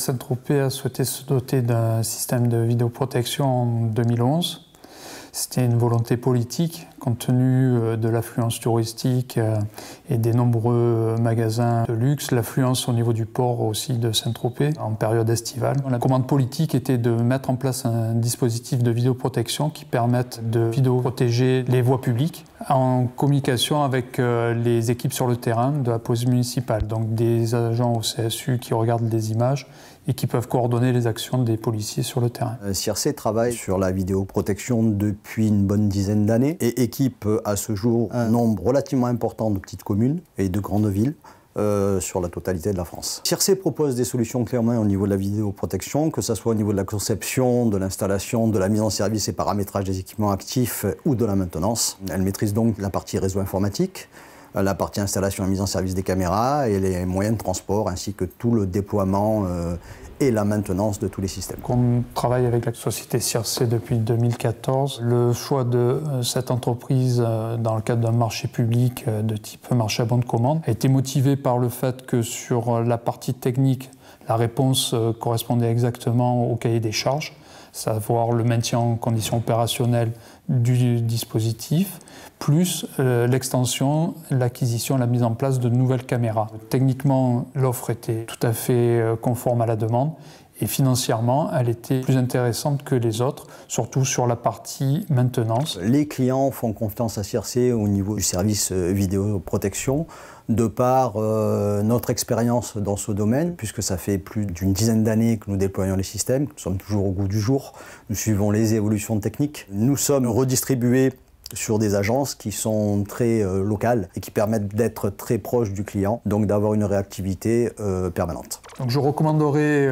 Saint-Tropez a souhaité se doter d'un système de vidéoprotection en 2011. C'était une volonté politique, compte tenu de l'affluence touristique et des nombreux magasins de luxe, l'affluence au niveau du port aussi de Saint-Tropez en période estivale. La commande politique était de mettre en place un dispositif de vidéoprotection qui permette de vidéoprotéger les voies publiques en communication avec les équipes sur le terrain de la police municipale, donc des agents au CSU qui regardent les images et qui peuvent coordonner les actions des policiers sur le terrain. CIRC travaille sur la vidéoprotection depuis une bonne dizaine d'années et équipe à ce jour un nombre relativement important de petites communes et de grandes villes sur la totalité de la France. CIRC propose des solutions clairement au niveau de la vidéoprotection, que ce soit au niveau de la conception, de l'installation, de la mise en service et paramétrage des équipements actifs ou de la maintenance. Elle maîtrise donc la partie réseau informatique, la partie installation et mise en service des caméras et les moyens de transport, ainsi que tout le déploiement et la maintenance de tous les systèmes. On travaille avec la société CIRC depuis 2014. Le choix de cette entreprise dans le cadre d'un marché public de type marché à bon de commande a été motivé par le fait que sur la partie technique, la réponse correspondait exactement au cahier des charges, savoir le maintien en conditions opérationnelles du dispositif, plus l'extension, l'acquisition et la mise en place de nouvelles caméras. Techniquement, l'offre était tout à fait conforme à la demande et financièrement, elle était plus intéressante que les autres, surtout sur la partie maintenance. Les clients font confiance à CIRC au niveau du service vidéoprotection, de par notre expérience dans ce domaine, puisque ça fait plus d'une dizaine d'années que nous déployons les systèmes, nous sommes toujours au goût du jour, nous suivons les évolutions techniques. Nous sommes redistribués sur des agences qui sont très locales et qui permettent d'être très proches du client, donc d'avoir une réactivité permanente. Donc je recommanderais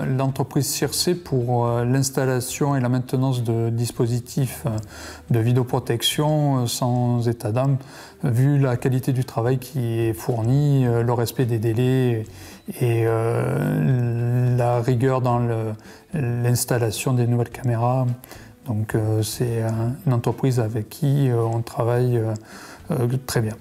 l'entreprise CIRC pour l'installation et la maintenance de dispositifs de vidéoprotection sans état d'âme, vu la qualité du travail qui est fourni, le respect des délais et la rigueur dans l'installation des nouvelles caméras. Donc c'est une entreprise avec qui on travaille très bien.